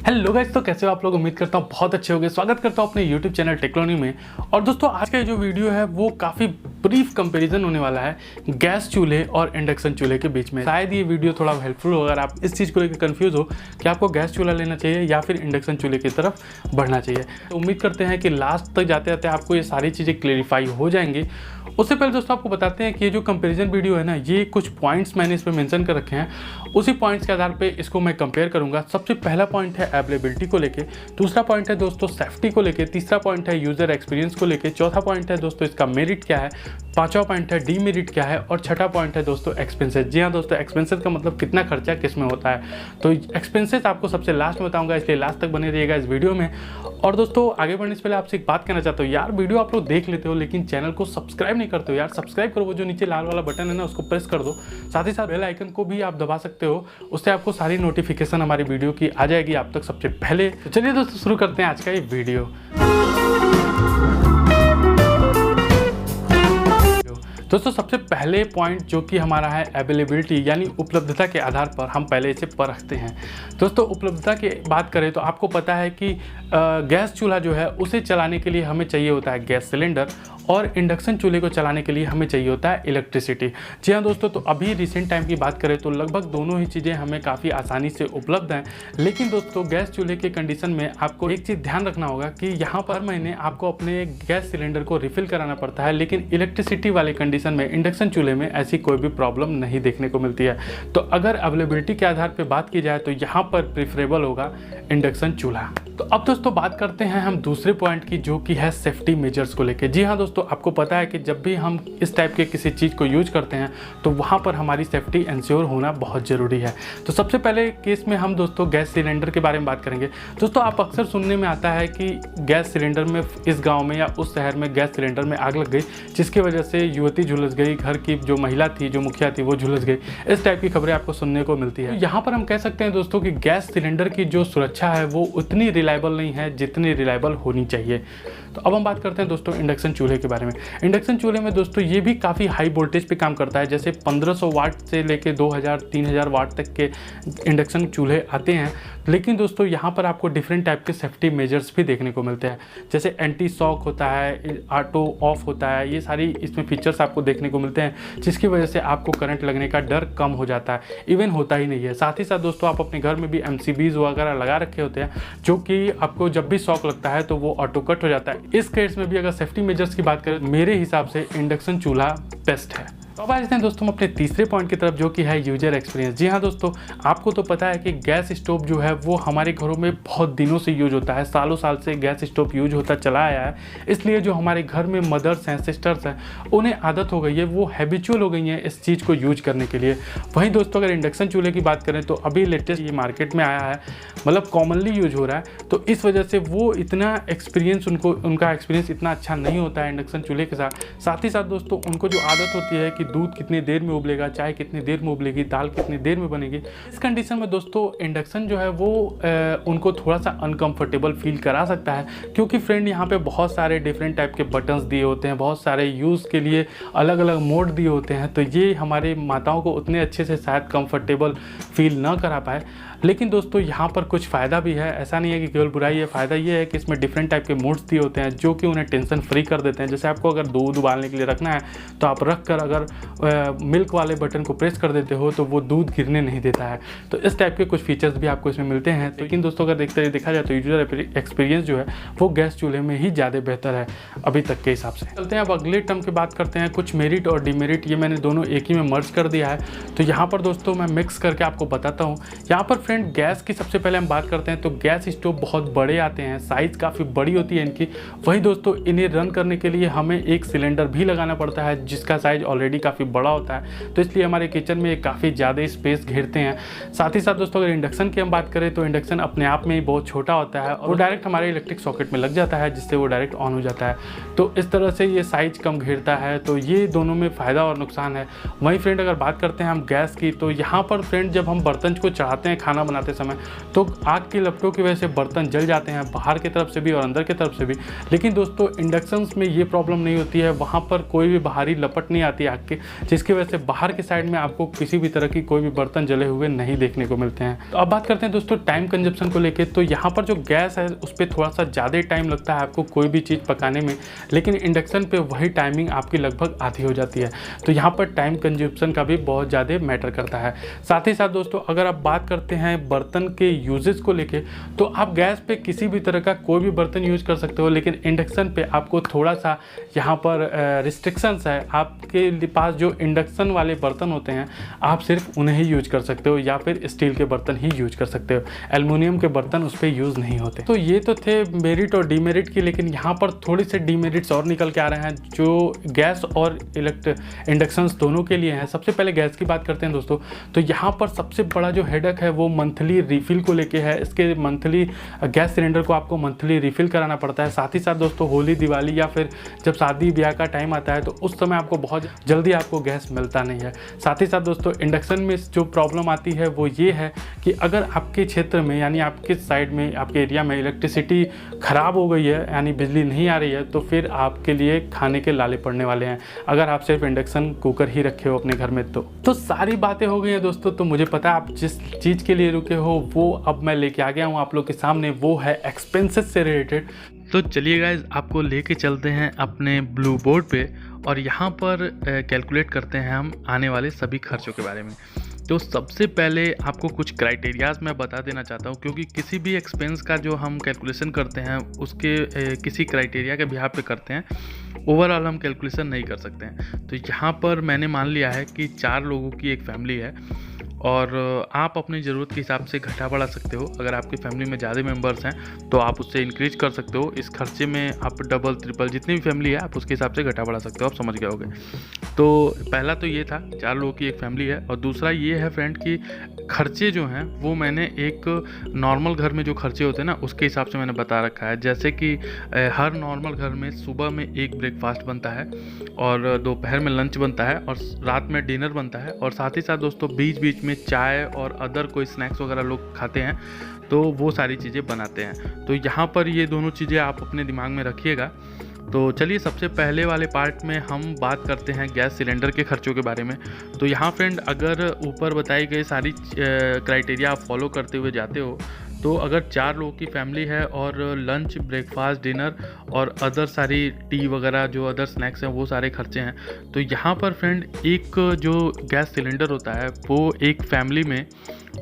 Hello guys, तो कैसे हो आप लोग। उम्मीद करता हूँ बहुत अच्छे होंगे। स्वागत करता हूँ अपने यूट्यूब चैनल टेक्नोलॉजी में। और दोस्तों आज का ये जो वीडियो है वो काफ़ी ब्रीफ कंपैरिजन होने वाला है गैस चूल्हे और इंडक्शन चूल्हे के बीच में। शायद ये वीडियो थोड़ा हेल्पफुल हो अगर आप इस चीज़ को लेकर कंफ्यूज हो कि आपको गैस चूल्हा लेना चाहिए या फिर इंडक्शन चूल्हे की तरफ बढ़ना चाहिए। तो उम्मीद करते हैं कि लास्ट तक जाते जाते आपको ये सारी चीज़ें क्लेरिफाई हो जाएंगी। उससे पहले दोस्तों आपको बताते हैं कि ये जो कंपैरिजन वीडियो है ना, ये कुछ पॉइंट्स मैंने इस पर मेंशन कर रखे हैं। उसी पॉइंट्स के आधार पे इसको मैं कंपेयर करूंगा। सबसे पहला पॉइंट है अवेलेबिलिटी को लेके, दूसरा पॉइंट है दोस्तों सेफ्टी को लेके, तीसरा पॉइंट है यूजर एक्सपीरियंस को लेके, चौथा पॉइंट है दोस्तों इसका मेरिट क्या है, पांचवा पॉइंट है डीमेरिट क्या है, और छठा पॉइंट है दोस्तों एक्सपेंसेस। जी हाँ दोस्तों, एक्सपेंसेस का मतलब कितना खर्चा किस में होता है। तो एक्सपेंसेस आपको सबसे लास्ट में बताऊंगा, इसलिए लास्ट तक बने रहिएगा इस वीडियो में। और दोस्तों आगे बढ़ने से पहले आपसे एक बात कहना चाहता हूँ, यार वीडियो आप लोग देख लेते हो लेकिन चैनल को सब्सक्राइब नहीं करते हो। यार सब्सक्राइब करो, वो जो नीचे लाल वाला बटन है ना उसको प्रेस कर दो। साथ ही साथ बेल आइकन को भी आप दबा सकते हो, उससे आपको सारी नोटिफिकेशन हमारी वीडियो की आ जाएगी आप तक सबसे पहले। तो चलिए दोस्तों शुरू करते हैं आज का ये वीडियो। दोस्तों सबसे पहले पॉइंट जो कि हमारा है अवेलेबिलिटी यानी उपलब्धता के आधार पर हम पहले इसे परखते हैं। दोस्तों उपलब्धता की बात करें तो आपको पता है कि गैस चूल्हा जो है उसे चलाने के लिए हमें चाहिए होता है गैस सिलेंडर, और इंडक्शन चूल्हे को चलाने के लिए हमें चाहिए होता है इलेक्ट्रिसिटी। जी हाँ दोस्तों, तो अभी रिसेंट टाइम की बात करें तो लगभग दोनों ही चीज़ें हमें काफ़ी आसानी से उपलब्ध हैं। लेकिन दोस्तों गैस चूल्हे के कंडीशन में आपको एक चीज़ ध्यान रखना होगा कि यहाँ पर महीने आपको अपने गैस सिलेंडर को रिफिल कराना पड़ता है, लेकिन इलेक्ट्रिसिटी वाले कंडीशन में इंडक्शन चूल्हे में ऐसी कोई भी प्रॉब्लम नहीं देखने को मिलती है। तो अगर अवेलेबिलिटी के आधार पर बात की जाए तो यहाँ पर प्रेफरेबल होगा इंडक्शन चूल्हा। तो अब दोस्तों बात करते हैं हम दूसरे पॉइंट की, जो कि है सेफ्टी मेजर्स को लेके। जी हाँ दोस्तों, आपको पता है कि जब भी हम इस टाइप के किसी चीज़ को यूज करते हैं तो वहाँ पर हमारी सेफ्टी इंश्योर होना बहुत ज़रूरी है। तो सबसे पहले केस में हम दोस्तों गैस सिलेंडर के बारे में बात करेंगे। दोस्तों आप अक्सर सुनने में आता है कि गैस सिलेंडर में इस गाँव में या उस शहर में गैस सिलेंडर में आग लग गई, जिसकी वजह से युवती झुलस गई, घर की जो महिला थी, जो मुखिया थी, वो झुलस गई। इस टाइप की खबरें आपको सुनने को मिलती है। यहाँ पर हम कह सकते हैं दोस्तों कि गैस सिलेंडर की जो सुरक्षा है वो उतनी रिलायबल नहीं है जितनी रिलायबल होनी चाहिए। तो अब हम बात करते हैं दोस्तों इंडक्शन चूल्हे के बारे में। इंडक्शन चूल्हे में दोस्तों ये भी काफ़ी हाई वोल्टेज पे काम करता है, जैसे 1500 वाट से लेके 2000-3000 वाट तक के इंडक्शन चूल्हे आते हैं। लेकिन दोस्तों यहाँ पर आपको डिफरेंट टाइप के सेफ्टी मेजर्स भी देखने को मिलते हैं, जैसे एंटी शॉक होता है, ऑटो ऑफ होता है, ये सारी इसमें फीचर्स आपको देखने को मिलते हैं, जिसकी वजह से आपको करंट लगने का डर कम हो जाता है, इवन होता ही नहीं है। साथ ही साथ दोस्तों आप अपने घर में भी MCBs वगैरह लगा रखे होते हैं, जो कि आपको जब भी शॉक लगता है तो वो ऑटो कट हो जाता है। इस केस में भी अगर सेफ्टी मेजर्स की बात करें मेरे हिसाब से इंडक्शन चूल्हा बेस्ट है। तो अब आते हैं दोस्तों हम अपने तीसरे पॉइंट की तरफ, जो कि है यूजर एक्सपीरियंस। जी हाँ दोस्तों, आपको तो पता है कि गैस स्टोव जो है वो हमारे घरों में बहुत दिनों से यूज होता है, सालों साल से गैस स्टोव यूज होता चला आया है। इसलिए जो हमारे घर में मदर्स हैं, सिस्टर्स हैं, उन्हें आदत हो गई है, वो हैबिचुअल हो गई हैं इस चीज़ को यूज करने के लिए। वहीं दोस्तों अगर इंडक्शन चूल्हे की बात करें तो अभी लेटेस्ट ये मार्केट में आया है, मतलब कॉमनली यूज हो रहा है, तो इस वजह से वो इतना एक्सपीरियंस उनका एक्सपीरियंस इतना अच्छा नहीं होता है इंडक्शन चूल्हे के साथ। साथ ही साथ दोस्तों उनको जो आदत होती है कि दूध कितनी देर में उबलेगा, चाय कितनी देर में उबलेगी, दाल कितनी देर में बनेगी, इस कंडीशन में दोस्तों इंडक्शन जो है वो उनको थोड़ा सा अनकंफर्टेबल फील करा सकता है, क्योंकि फ्रेंड यहाँ पे बहुत सारे डिफरेंट टाइप के बटन्स दिए होते हैं, बहुत सारे यूज़ के लिए अलग अलग मोड दिए होते हैं, तो ये हमारे माताओं को उतने अच्छे से शायद कंफर्टेबल फील ना करा पाए। लेकिन दोस्तों यहाँ पर कुछ फ़ायदा भी है, ऐसा नहीं है कि केवल बुराई है। फ़ायदा ये है कि इसमें डिफरेंट टाइप के मोड्स दिए होते हैं जो कि उन्हें टेंशन फ्री कर देते हैं। जैसे आपको अगर दूध उबालने के लिए रखना है तो आप रख कर अगर मिल्क वाले बटन को प्रेस कर देते हो तो वो दूध गिरने नहीं देता है। तो इस टाइप के कुछ फीचर्स भी आपको इसमें मिलते हैं। लेकिन दोस्तों अगर देखा जाए तो यूजर एक्सपीरियंस जो है वो गैस चूल्हे में ही ज़्यादा बेहतर है अभी तक के हिसाब से। चलते हैं अब अगले टर्म की बात करते हैं, कुछ मेरिट और डीमेरिट। ये मैंने दोनों एक ही में मर्ज कर दिया है, तो यहाँ पर दोस्तों मैं मिक्स करके आपको बताता हूँ। यहाँ पर फ्रेंड गैस की सबसे पहले हम बात करते हैं तो गैस स्टोव बहुत बड़े आते हैं, साइज़ काफ़ी बड़ी होती है इनकी। वही दोस्तों इन्हें रन करने के लिए हमें एक सिलेंडर भी लगाना पड़ता है जिसका साइज़ ऑलरेडी काफ़ी बड़ा होता है, तो इसलिए हमारे किचन में काफ़ी ज़्यादा स्पेस घेरते हैं। साथ ही साथ दोस्तों अगर इंडक्शन की हम बात करें तो इंडक्शन अपने आप में ही बहुत छोटा होता है और वो डायरेक्ट हमारे इलेक्ट्रिक सॉकेट में लग जाता है, जिससे वो डायरेक्ट ऑन हो जाता है। तो इस तरह से ये साइज़ कम घेरता है, तो ये दोनों में फ़ायदा और नुकसान है। वहीं फ्रेंड अगर बात करते हैं हम गैस की, तो यहाँ पर फ्रेंड जब हम बर्तन को चढ़ाते हैं खाना खाना बनाते समय, तो आग की लपटों की वजह से बर्तन जल जाते हैं, बाहर की तरफ से भी और अंदर की तरफ से भी। लेकिन दोस्तों इंडक्शंस में ये प्रॉब्लम नहीं होती है, वहाँ पर कोई भी बाहरी लपट नहीं आती आग की, जिसकी वजह से बाहर की साइड में आपको किसी भी तरह की कोई भी बर्तन जले हुए नहीं देखने को मिलते हैं। तो अब बात करते हैं दोस्तों टाइम कंजप्शन को लेकर। तो यहाँ पर जो गैस है उस पर थोड़ा सा ज़्यादा टाइम लगता है आपको कोई भी चीज़ पकाने में, लेकिन इंडक्शन पे वही टाइमिंग आपकी लगभग आधी हो जाती है। तो यहाँ पर टाइम कंजप्शन का भी बहुत ज़्यादा मैटर करता है। साथ ही साथ दोस्तों अगर आप बात करते हैं बर्तन के यूजेस को लेके, तो आप गैस पे किसी भी तरह का कोई भी बर्तन यूज कर सकते हो, लेकिन इंडक्शन पे आपको थोड़ा सा यहाँ पर रिस्ट्रिक्शंस है। आपके पास जो इंडक्शन वाले बर्तन होते हैं आप सिर्फ उन्हें ही यूज कर सकते हो, या फिर स्टील के बर्तन ही यूज कर सकते हो, एल्युमिनियम के बर्तन उस पर यूज़ नहीं होते। तो ये तो थे मेरिट और डीमेरिट की, लेकिन यहाँ पर थोड़ी से डीमेरिट्स और निकल के आ रहे हैं जो गैस और इंडक्शंस दोनों के लिए हैं। सबसे पहले गैस की बात करते हैं दोस्तों। तो यहाँ पर सबसे बड़ा जो हेडेक है वो मंथली रिफिल को लेके है। इसके मंथली गैस सिलेंडर को आपको मंथली रिफिल कराना पड़ता है। साथ ही साथ दोस्तों होली, दिवाली या फिर जब शादी ब्याह का टाइम आता है तो उस समय आपको बहुत जल्दी आपको गैस मिलता नहीं है। साथ ही साथ दोस्तों इंडक्शन में जो प्रॉब्लम आती है वो ये है कि अगर आपके क्षेत्र में यानी आपके साइड में, आपके एरिया में इलेक्ट्रिसिटी ख़राब हो गई है यानी बिजली नहीं आ रही है, तो फिर आपके लिए खाने के लाले पड़ने वाले हैं अगर आप सिर्फ इंडक्शन कुकर ही रखे हो अपने घर में। तो सारी बातें हो गई हैं दोस्तों। तो मुझे पता है आप जिस चीज़ के लिए रुके हो वो अब मैं लेके आ गया हूँ आप लोग के सामने, वो है एक्सपेंसेस से रिलेटेड। तो चलिए गाइज आपको लेके चलते हैं अपने ब्लू बोर्ड पे और यहाँ पर कैलकुलेट करते हैं हम आने वाले सभी खर्चों के बारे में। तो सबसे पहले आपको कुछ क्राइटेरियाज़ मैं बता देना चाहता हूँ, क्योंकि किसी भी एक्सपेंस का जो हम कैलकुलेशन करते हैं उसके किसी क्राइटेरिया के बिहाफ पे करते हैं, ओवरऑल हम कैलकुलेशन नहीं कर सकते हैं। तो यहाँ पर मैंने मान लिया है कि 4 लोगों की एक फैमिली है और आप अपनी ज़रूरत के हिसाब से घटा बढ़ा सकते हो। अगर आपकी फैमिली में ज़्यादा मेंबर्स हैं तो आप उससे इंक्रीज कर सकते हो। इस खर्चे में आप डबल ट्रिपल जितनी भी फैमिली है आप उसके हिसाब से घटा बढ़ा सकते हो, आप समझ गए होगे। तो पहला तो ये था 4 लोगों की एक फैमिली है, और दूसरा ये है फ्रेंड कि खर्चे जो हैं वो मैंने एक नॉर्मल घर में जो खर्चे होते हैं ना उसके हिसाब से मैंने बता रखा है। जैसे कि हर नॉर्मल घर में सुबह में एक ब्रेकफास्ट बनता है और दोपहर में लंच बनता है और रात में डिनर बनता है, और साथ ही साथ दोस्तों बीच बीच में चाय और अदर कोई स्नैक्स वगैरह लोग खाते हैं, तो वो सारी चीज़ें बनाते हैं। तो यहाँ पर ये दोनों चीज़ें आप अपने दिमाग में रखिएगा। तो चलिए सबसे पहले वाले पार्ट में हम बात करते हैं गैस सिलेंडर के खर्चों के बारे में। तो यहाँ फ्रेंड अगर ऊपर बताई गई सारी क्राइटेरिया आप फॉलो करते हुए जाते हो, तो अगर 4 लोगों की फैमिली है और लंच, ब्रेकफास्ट, डिनर और अदर सारी टी वगैरह जो अदर स्नैक्स हैं वो सारे खर्चे हैं, तो यहाँ पर फ्रेंड एक जो गैस सिलेंडर होता है वो एक फैमिली में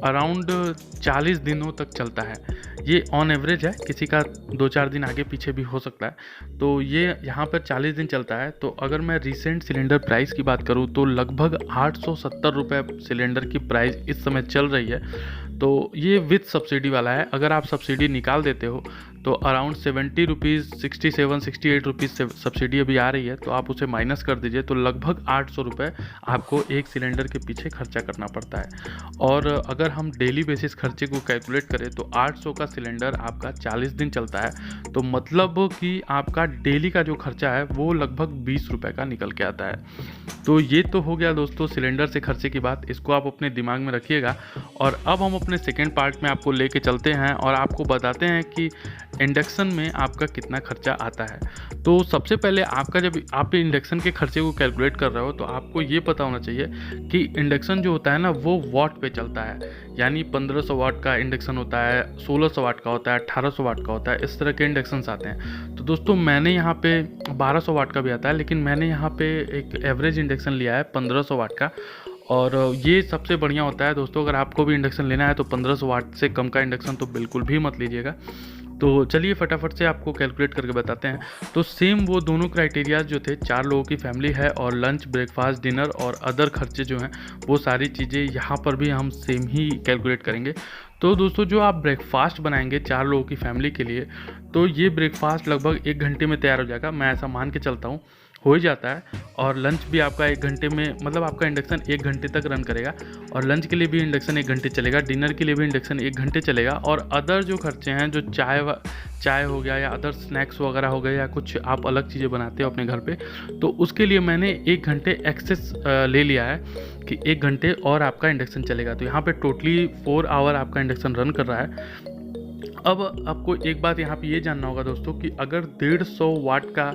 अराउंड 40 दिनों तक चलता है। ये ऑन एवरेज है, किसी का 2-4 दिन आगे पीछे भी हो सकता है। तो ये यहाँ पर 40 दिन चलता है। तो अगर मैं रिसेंट सिलेंडर प्राइस की बात करूँ तो लगभग 870 रुपये सिलेंडर की प्राइस इस समय चल रही है। तो ये विथ सब्सिडी वाला है। अगर आप सब्सिडी निकाल देते हो तो अराउंड 70 रुपीज़, 67-68 रुपीज़ से सब्सिडी अभी आ रही है, तो आप उसे माइनस कर दीजिए तो लगभग 800 रुपये आपको एक सिलेंडर के पीछे खर्चा करना पड़ता है। और अगर हम डेली बेसिस खर्चे को कैलकुलेट करें तो 800 का सिलेंडर आपका 40 दिन चलता है, तो मतलब कि आपका डेली का जो खर्चा है वो लगभग 20 रुपये का निकल के आता है। तो ये तो हो गया दोस्तों सिलेंडर से खर्चे की बात, इसको आप अपने दिमाग में रखिएगा। और अब हम अपने सेकेंड पार्ट में आपको लेके चलते हैं और आपको बताते हैं कि इंडक्शन में आपका कितना खर्चा आता है। तो सबसे पहले आपका जब आप इंडक्शन के खर्चे को कैलकुलेट कर रहे हो तो आपको ये पता होना चाहिए कि इंडक्शन जो होता है ना वो वाट पे चलता है, यानी 1500 वाट का इंडक्शन होता है, 1600 वाट का होता है, 1800 वाट का होता है, इस तरह के इंडक्शन आते हैं। तो दोस्तों मैंने यहाँ पे 1200 वाट का भी आता है, लेकिन मैंने यहाँ पे एक एवरेज इंडक्शन लिया है 1500 वाट का, और ये सबसे बढ़िया होता है दोस्तों। अगर आपको भी इंडक्शन लेना है तो 1500 वाट से कम का इंडक्शन तो बिल्कुल भी मत लीजिएगा। तो चलिए फटाफट से आपको कैलकुलेट करके बताते हैं। तो सेम वो दोनों क्राइटेरियाज जो थे, 4 लोगों की फैमिली है और लंच, ब्रेकफास्ट, डिनर और अदर खर्चे जो हैं वो सारी चीज़ें यहाँ पर भी हम सेम ही कैलकुलेट करेंगे। तो दोस्तों जो आप ब्रेकफास्ट बनाएंगे 4 लोगों की फैमिली के लिए, तो ये ब्रेकफास्ट लगभग 1 घंटे में तैयार हो जाएगा, मैं ऐसा मान के चलता हूँ। हो ही जाता है और लंच भी आपका 1 घंटे में, मतलब आपका इंडक्शन 1 घंटे तक रन करेगा और लंच के लिए भी इंडक्शन 1 घंटे चलेगा, डिनर के लिए भी इंडक्शन 1 घंटे चलेगा। और अदर जो खर्चे हैं, जो चाय हो गया या अदर स्नैक्स वगैरह हो गए या कुछ आप अलग चीज़ें बनाते हो अपने घर पे, तो उसके लिए मैंने 1 घंटे एक्सेस ले लिया है कि 1 घंटे और आपका इंडक्शन चलेगा। तो यहाँ पे टोटली 4 आवर आपका इंडक्शन रन कर रहा है। अब आपको एक बात यहाँ पे ये जानना होगा दोस्तों कि अगर 150 वाट का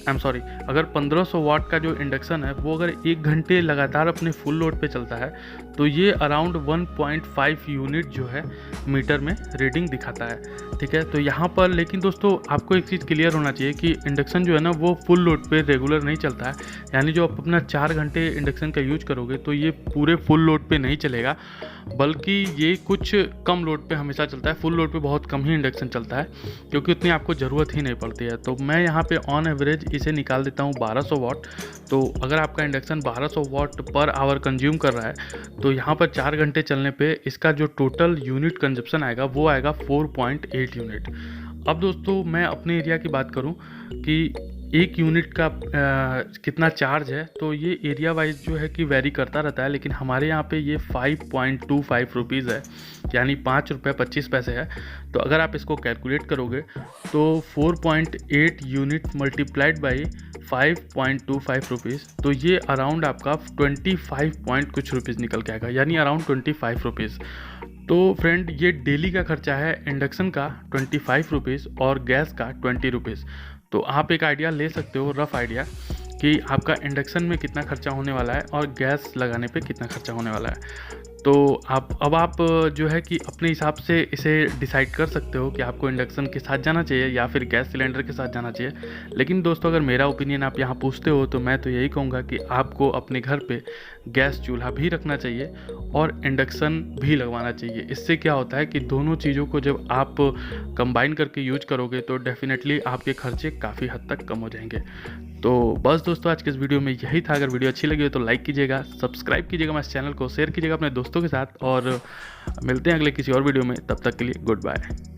अगर 1500 वाट का जो इंडक्शन है वो अगर 1 घंटे लगातार अपने फुल लोड पे चलता है तो ये अराउंड 1.5 यूनिट जो है मीटर में रीडिंग दिखाता है, ठीक है। तो यहाँ पर लेकिन दोस्तों आपको एक चीज़ क्लियर होना चाहिए कि इंडक्शन जो है ना वो फुल लोड पे रेगुलर नहीं चलता है, यानी जो आप अपना 4 घंटे इंडक्शन का यूज करोगे तो ये पूरे फुल लोड पे नहीं चलेगा, बल्कि ये कुछ कम लोड पे हमेशा चलता है। फुल लोड पे बहुत कम ही इंडक्शन चलता है क्योंकि उतनी आपको ज़रूरत ही नहीं पड़ती है। तो मैं यहाँ पे ऑन एवरेज इसे निकाल देता हूँ 1200 वाट। तो अगर आपका इंडक्शन 1200 वाट पर आवर कंज्यूम कर रहा है तो यहाँ पर 4 घंटे चलने पे इसका जो टोटल यूनिट कंजप्शन आएगा वो आएगा 4.8 यूनिट। अब दोस्तों मैं अपने एरिया की बात करूँ कि 1 यूनिट का कितना चार्ज है, तो ये एरिया वाइज जो है कि वेरी करता रहता है, लेकिन हमारे यहाँ पे ये 5.25 रुपीज़ है, यानी 5 रुपये 25 पैसे है। तो अगर आप इसको कैलकुलेट करोगे तो 4.8 यूनिट मल्टीप्लाइड बाई 5.25 रुपीज़, तो ये अराउंड आपका 25 पॉइंट कुछ रुपीज़ निकल के आएगा, यानी अराउंड 25 रुपीज़। तो फ्रेंड ये डेली का खर्चा है इंडक्शन का 25 रुपीज़ और गैस का 20 रुपीज़। तो आप एक आइडिया ले सकते हो, रफ आइडिया, कि आपका इंडक्शन में कितना खर्चा होने वाला है और गैस लगाने पे कितना खर्चा होने वाला है। तो आप जो है कि अपने हिसाब से इसे डिसाइड कर सकते हो कि आपको इंडक्शन के साथ जाना चाहिए या फिर गैस सिलेंडर के साथ जाना चाहिए। लेकिन दोस्तों अगर मेरा ओपिनियन आप यहाँ पूछते हो तो मैं तो यही कहूँगा कि आपको अपने घर पे गैस चूल्हा भी रखना चाहिए और इंडक्शन भी लगवाना चाहिए। इससे क्या होता है कि दोनों चीज़ों को जब आप कंबाइन करके यूज करोगे तो डेफिनेटली आपके खर्चे काफ़ी हद तक कम हो जाएंगे। तो बस दोस्तों आज के इस वीडियो में यही था। अगर वीडियो अच्छी लगी हो तो लाइक कीजिएगा, सब्सक्राइब कीजिएगा मेरे चैनल को, शेयर कीजिएगा अपने दोस्तों के साथ और मिलते हैं अगले किसी और वीडियो में। तब तक के लिए गुड बाय।